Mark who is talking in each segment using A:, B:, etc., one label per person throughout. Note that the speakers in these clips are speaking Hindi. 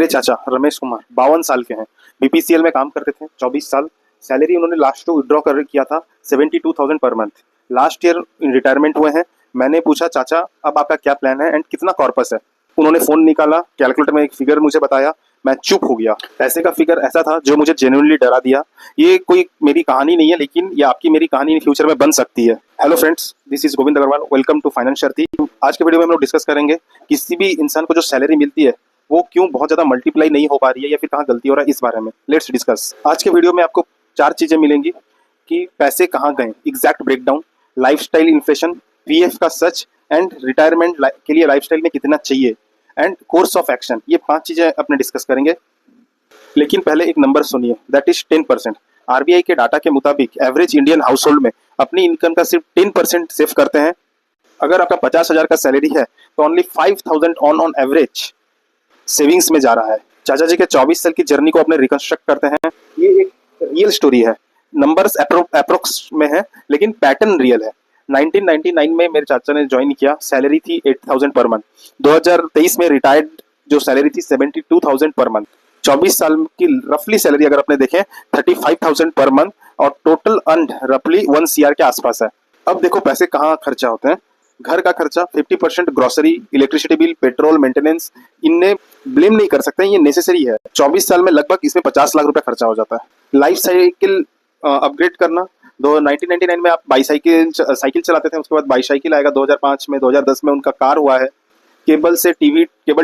A: मेरे चाचा रमेश कुमार 52 साल के हैं। बीपीसीएल में काम करते थे 24 साल। सैलरी उन्होंने लास्ट टू विड्रॉ कर किया था 72,000 per month. Last year retirement हुए हैं। मैंने पूछा चाचा अब आपका क्या प्लान है एंड कितना कॉर्पस है। उन्होंने फोन निकाला, कैलकुलेटर में एक फिगर मुझे बताया, मैं चुप हो गया। पैसे का फिगर ऐसा था जो मुझे जेन्युइनली डरा दिया। ये कोई मेरी कहानी नहीं है, लेकिन ये आपकी मेरी कहानी फ्यूचर में बन सकती है। Hello friends, this is Govind Agarwal, welcome to finance शर्ती। आज के वीडियो में हम लोग डिस्कस करेंगे किसी भी इंसान को जो सैलरी मिलती है वो क्यों बहुत ज्यादा मल्टीप्लाई नहीं हो पा रही है या फिर कहाँ गलती हो रहा है, इस बारे में लेट्स डिस्कस। आज के वीडियो में आपको 4 चीजें मिलेंगी कि पैसे कहाँ गए, exact breakdown, lifestyle inflation, PF का सच एंड रिटायरमेंट के लिए लाइफस्टाइल में कितना चाहिए एंड कोर्स ऑफ एक्शन। ये 5 चीजें अपने डिस्कस करेंगे। लेकिन पहले एक नंबर सुनिए, दैट इज 10%। आरबीआई के डाटा के मुताबिक एवरेज इंडियन हाउस होल्ड में अपनी इनकम का सिर्फ 10% सेव करते हैं। अगर आपका 50,000 का सैलरी है तो ओनली 5,000 ऑन एवरेज सेविंग्स में जा रहा है। चाचा जी के 24 साल की जर्नी को अपने रिकंस्ट्रक्ट करते हैं। ये एक रियल स्टोरी है, नंबर्स अप्रोक्स में है लेकिन पैटर्न रियल है। 1999 में मेरे चाचा ने ज्वाइन किया, सैलरी थी 8,000 पर मंथ। 2023 में रिटायर्ड, जो सैलरी थी 72,000 पर मंथ। 24 साल की रफली सैलरी अगर आपने देखें 35,000 पर मंथ और टोटल अर्न्ड रफली 1 CR के आसपास है। अब देखो पैसे कहाँ खर्चा होते हैं। घर का खर्चा 50%, grocery, electricity bill, petrol, maintenance, इनने ब्लेम नहीं कर सकते, ये नेसेसरी है। 24 साल में लगभग इसमें 50 लाख रुपए खर्चा हो जाता है। लाइफ साइकिल अपग्रेड करना, 1999 में आप साइकिल चलाते थे, उसके बाद बाईसाइकिल आएगा 2005 में, 2010 में उनका कार हुआ है। केबल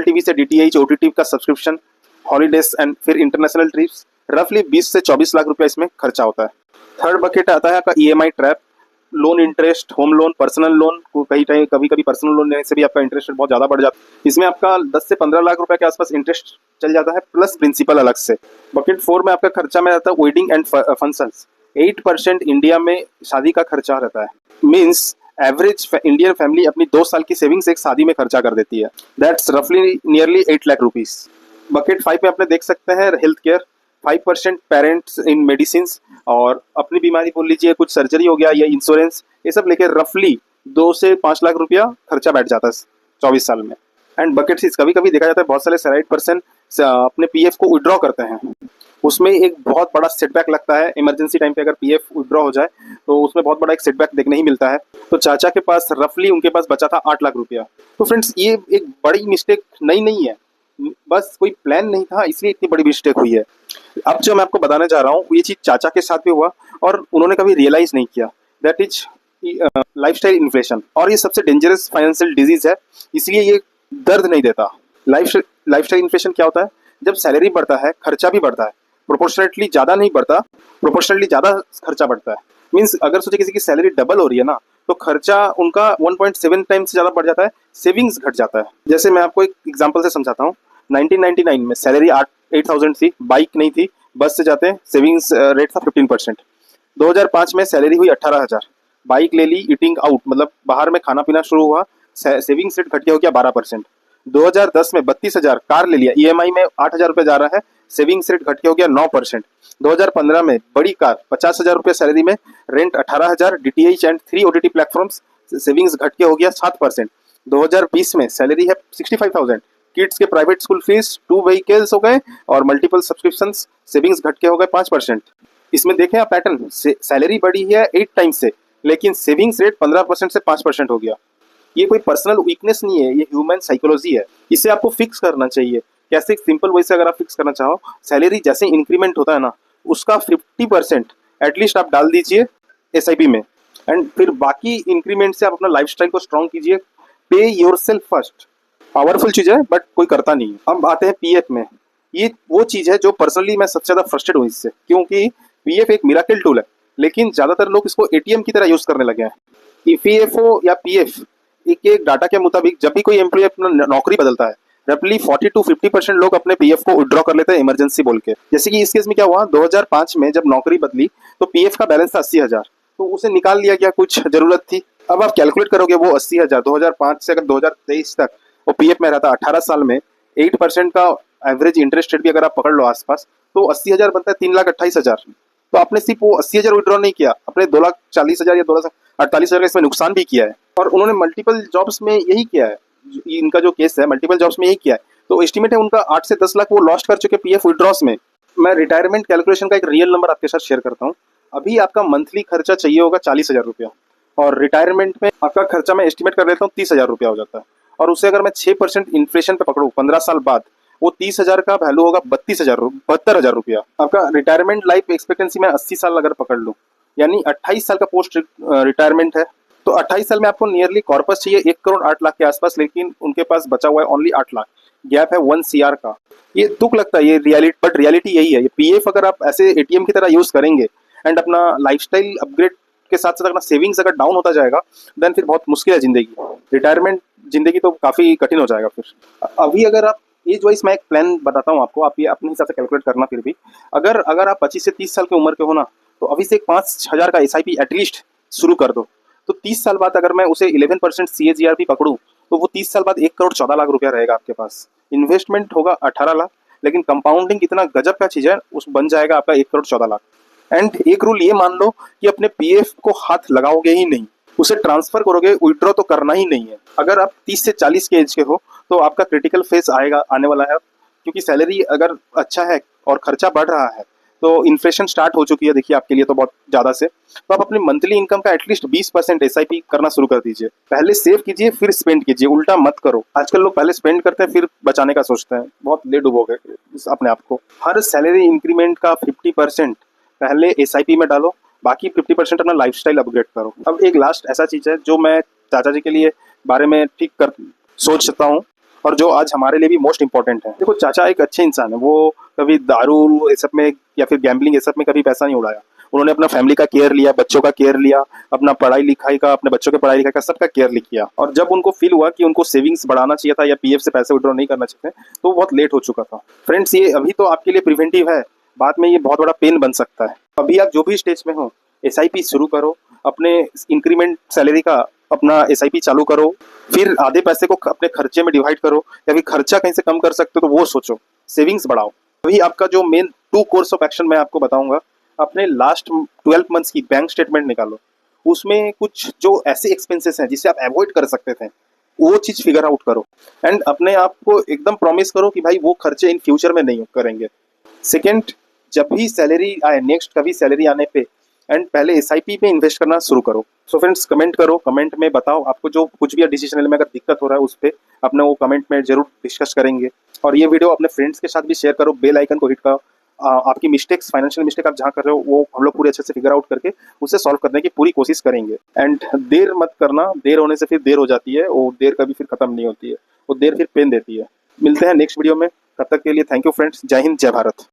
A: टीवी से डीटीएच, ओटीटी का सब्सक्रिप्शन, हॉलीडेज एंड फिर इंटरनेशनल ट्रिप्स, रफली 20 से 24 लाख रुपया इसमें खर्चा होता है। थर्ड बकेट आता है आपका EMI trap, loan interest, home loan, personal loan. कभी कभी पर्सनल लोन लेने से भी आपका इंटरेस्ट बहुत ज्यादा बढ़ जाता है। इसमें आपका 10 से 15 लाख रुपए के आसपास इंटरेस्ट चल जाता है, प्लस प्रिंसिपल अलग से। बकेट 4 में आपका खर्चा में रहता है वेडिंग एंड फंक्शंस। 8% इंडिया में शादी का खर्चा रहता है। मीन्स एवरेज इंडियन फैमिली अपनी 2 साल की सेविंग्स एक शादी में खर्चा कर देती है। दैट्स रफली नियरली 8 लाख रुपीज। बकेट 5 में अपने देख सकते हैं हेल्थ केयर, 5% पेरेंट्स इन मेडिसिन और अपनी बीमारी बोल लीजिए, कुछ सर्जरी हो गया या इंश्योरेंस, ये सब लेके रफली 2 से 5 लाख रुपया खर्चा बैठ जाता है 24 साल में। एंड बकेट 6 कभी कभी देखा जाता है बहुत सारे सैलरीड पर्सन अपने पीएफ को विड्रॉ करते हैं। उसमें एक बहुत बड़ा सेटबैक लगता है। इमरजेंसी टाइम पे अगर पीएफ विड्रॉ हो जाए तो उसमें बहुत बड़ा एक सेटबैक देखने ही मिलता है। तो चाचा के पास रफली उनके पास बचा था 8 लाख रुपया। तो फ्रेंड्स, ये एक बड़ी मिस्टेक नहीं है, बस कोई प्लान नहीं था इसलिए इतनी बड़ी मिस्टेक हुई है। अब जो मैं आपको बताने जा रहा हूँ ये चीज चाचा के साथ भी हुआ और उन्होंने कभी रियलाइज नहीं किया। दैट इज लाइफस्टाइल इन्फ्लेशन, और ये सबसे डेंजरस फाइनेंशियल डिजीज है, इसलिए ये दर्द नहीं देता। लाइफस्टाइल इन्फ्लेशन क्या होता है? जब सैलरी बढ़ता है खर्चा भी बढ़ता है, प्रोपोर्शनेटली ज्यादा नहीं बढ़ता, प्रोपोर्शनली ज्यादा खर्चा बढ़ता है। मीन्स अगर सोचे किसी की सैलरी डबल हो रही है ना तो खर्चा उनका 1.7 टाइम्स से ज्यादा बढ़ जाता है, सेविंग्स घट जाता है। जैसे मैं आपको एक एग्जांपल से समझाता हूँ। 1999 में सैलरी 8,000 थी, बाइक नहीं थी, बस से जाते हैं, सेविंग्स रेट था 15%। 2005 में सैलरी हुई 18,000, बाइक ले ली, ईटिंग आउट मतलब बाहर में खाना पीना शुरू हुआ, सेविंग्स रेट घट गया हो गया 12%। 2010 में 32,000, कार ले लिया, ईएमआई में 8,000 रुपये जा रहा है, सेविंग्स रेट घट के हो गया 9%। 2015 में बड़ी कार 50,000 रुपये सैलरी में, rent 18,000, DTH and 3 OTT platforms, savings घट के हो गया 7%। 2020 में सैलरी है 65,000, किड्स के प्राइवेट स्कूल फीस, 2 व्हीकल्स हो गए और मल्टीपल सब्सक्रिप्शंस, सेविंग्स घट के हो गए 5%। इसमें देखें आप पैटर्न, सैलरी बढ़ी है 8 टाइम्स से लेकिन सेविंग्स रेट 15% से 5% हो गया। ये कोई पर्सनल वीकनेस नहीं है, ये ह्यूमन साइकोलॉजी है। इसे आपको फिक्स करना चाहिए। कैसे? सिंपल वे से अगर आप फिक्स करना चाहो, सैलरी जैसे इंक्रीमेंट होता है ना उसका 50% एटलीस्ट आप डाल दीजिए एसआईपी में, एंड फिर बाकी इंक्रीमेंट से आप अपना लाइफस्टाइल को स्ट्रॉन्ग कीजिए। पे योरसेल्फ फर्स्ट, पावरफुल चीज है बट कोई करता नहीं है। अब आते हैं पीएफ में। ये वो चीज है जो पर्सनली मैं सबसे ज्यादा फ्रस्ट्रेट हूँ इससे, क्योंकि पीएफ एक मिराकल टूल है लेकिन ज्यादातर लोग इसको एटीएम की तरह यूज करने लगे हैं। ईपीएफओ या पीएफ एक डाटा के मुताबिक जब भी कोई एम्प्लॉय अपना नौकरी बदलता है रफली 40 to 50% लोग अपने पीएफ को विड्रॉ कर लेते हैं इमरजेंसी बोल के। जैसे कि इस केस में क्या हुआ, 2005 में जब नौकरी बदली तो पीएफ का बैलेंस था 80,000, तो उसे निकाल लिया गया, कुछ जरूरत थी। अब आप कैलकुलेट करोगे वो 80,000 2005 से अगर 2023 तक वो पीएफ में रहता, 18 साल में 8% का एवरेज इंटरेस्ट रेट भी अगर आप पकड़ लो आसपास, तो 80,000 बनता है 3,28,000। तो आपने सिर्फ वो 80,000 विड्रॉ नहीं किया, अपने 2,40,000 या 2,48,000 का इसमें नुकसान भी किया है। और उन्होंने मल्टीपल जॉब्स में यही किया है, इनका जो केस है मल्टीपल जॉब्स में यही किया है। तो एस्टिमेट है उनका 8 से 10 लाख वो लॉस्ट कर चुके पीएफ विड्रॉस में। मैं रिटायरमेंट कैलकुलेशन का एक रियल नंबर आपके साथ शेयर करता हूँ। अभी आपका मंथली खर्चा चाहिए होगा 40,000 रुपया, और रिटायरमेंट में आपका खर्चा मैं एस्टिमेट कर लेता हूँ 30,000 रुपया हो जाता है। और उसे अगर मैं 6% इन्फ्लेशन पे पकड़ूँ 15 साल बाद, वो 30,000 का वैल्यू होगा 72,000 रुपया। आपका रिटायरमेंट लाइफ एक्सपेक्टेंसी में 80 साल अगर पकड़ लूँ, यानी 28 साल का पोस्ट रिटायरमेंट है, तो 28 साल में आपको नियरली कॉर्पस चाहिए 1 करोड़ 8 लाख के आसपास, लेकिन उनके पास बचा हुआ है ओनली 8 लाख। गैप है 1 CR का। ये दुख लगता है, ये रियलिटी, बट रियलिटी यही है। ये पीएफ अगर आप ऐसे एटीएम की तरह यूज करेंगे एंड अपना लाइफस्टाइल अपग्रेड के साथ साथ अपना सेविंग्स अगर डाउन होता जाएगा, देन फिर बहुत मुश्किल है जिंदगी। रिटायरमेंट जिंदगी तो काफी कठिन हो जाएगा फिर। अभी अगर आप एज वाइज, मैं एक प्लान बताता हूँ आपको, आप ये अपने हिसाब से कैलकुलेट करना। फिर भी अगर आप 25 से 30 साल की उम्र के हो ना, तो अभी से 5,000 का SIP एटलीस्ट शुरू कर दो। तो 30 साल बाद अगर मैं उसे 11% CAGR भी पकड़ूं, तो वो 30 साल बाद 1 करोड़ 14 लाख रुपया रहेगा आपके पास। इन्वेस्टमेंट होगा 18 लाख, लेकिन कंपाउंडिंग इतना गजब का चीज है, उस बन जाएगा आपका 1 करोड़ 14 लाख। एंड एक रूल ये मान लो कि अपने पीएफ को हाथ लगाओगे ही नहीं, उसे ट्रांसफर करोगे, विड्रॉ तो करना ही नहीं है। अगर आप 30 से 40 के एज के हो, तो आपका क्रिटिकल फेज आने वाला है, क्योंकि सैलरी अगर अच्छा है और खर्चा बढ़ रहा है, तो इन्फ्लेशन स्टार्ट हो चुकी है, देखिए आपके लिए तो बहुत ज्यादा से। तो आप अपनी मंथली इनकम का एटलीस्ट 20% SIP करना शुरू कर दीजिए। पहले सेव कीजिए फिर स्पेंड कीजिए, उल्टा मत करो। आजकल लोग पहले स्पेंड करते हैं फिर बचाने का सोचते हैं, बहुत ले डूबोगे अपने आप को। हर सैलरी इंक्रीमेंट का 50% पहले SIP में डालो, बाकी 50% अपना लाइफस्टाइल अपग्रेड करो। अब एक लास्ट ऐसा चीज है जो मैं चाचा जी के लिए बारे में ठीक कर सोच सकता हूँ, और जो आज हमारे लिए भी मोस्ट इंपॉर्टेंट है। देखो, चाचा एक अच्छे इंसान है, वो कभी दारू ये सब में या फिर गैम्बलिंग ये सब में कभी पैसा नहीं उड़ाया। उन्होंने अपना फैमिली का केयर लिया, बच्चों का केयर लिया, अपना पढ़ाई लिखाई का, अपने बच्चों के पढ़ाई लिखाई का सबका केयर किया। और जब उनको फील हुआ कि उनको सेविंग्स बढ़ाना चाहिए था या पीएफ से पैसे विड्रॉ नहीं करना चाहिए, तो बहुत लेट हो चुका था। फ्रेंड्स, ये अभी तो आपके लिए प्रिवेंटिव है, बाद में ये बहुत बड़ा पेन बन सकता है। अभी आप जो भी स्टेज में हो, SIP शुरू करो, अपने इंक्रीमेंट सैलरी का अपना SIP चालू करो, फिर आधे पैसे को अपने खर्चे में डिवाइड करो, या फिर खर्चा कहीं से कम कर सकते हो तो वो सोचो, सेविंग्स बढ़ाओ। अभी आपका जो मेन 2 कोर्स ऑफ एक्शन मैं आपको बताऊंगा, अपने लास्ट 12 मंथ्स की बैंक स्टेटमेंट निकालो, उसमें कुछ जो ऐसे एक्सपेंसेस हैं जिसे आप अवॉइड कर सकते थे, वो चीज फिगर आउट करो, एंड अपने आप को एकदम प्रॉमिस करो कि भाई वो खर्चे इन फ्यूचर में नहीं करेंगे। सेकेंड, जब भी सैलरी आए, नेक्स्ट कभी सैलरी आने पे, एंड पहले SIP पे इन्वेस्ट करना शुरू करो। सो फ्रेंड्स, कमेंट करो, कमेंट में बताओ आपको जो कुछ भी डिसीजन लेने में अगर दिक्कत हो रहा है, उस पर अपने वो कमेंट में जरूर डिस्कस करेंगे। और ये वीडियो अपने फ्रेंड्स के साथ भी शेयर करो, बेल आइकन को हिट करो। आपकी मिस्टेक्स, फाइनेंशियल मिस्टेक आप जहाँ कर रहे हो, वो हम लोग पूरे अच्छे से फिगर आउट करके उसे सॉल्व करने की पूरी कोशिश करेंगे। एंड देर मत करना, देर होने से फिर देर हो जाती है, वो देर कभी फिर खत्म नहीं होती है, वो देर फिर पेन देती है। मिलते हैं नेक्स्ट वीडियो में, तब तक के लिए थैंक यू फ्रेंड्स। जय हिंद, जय भारत।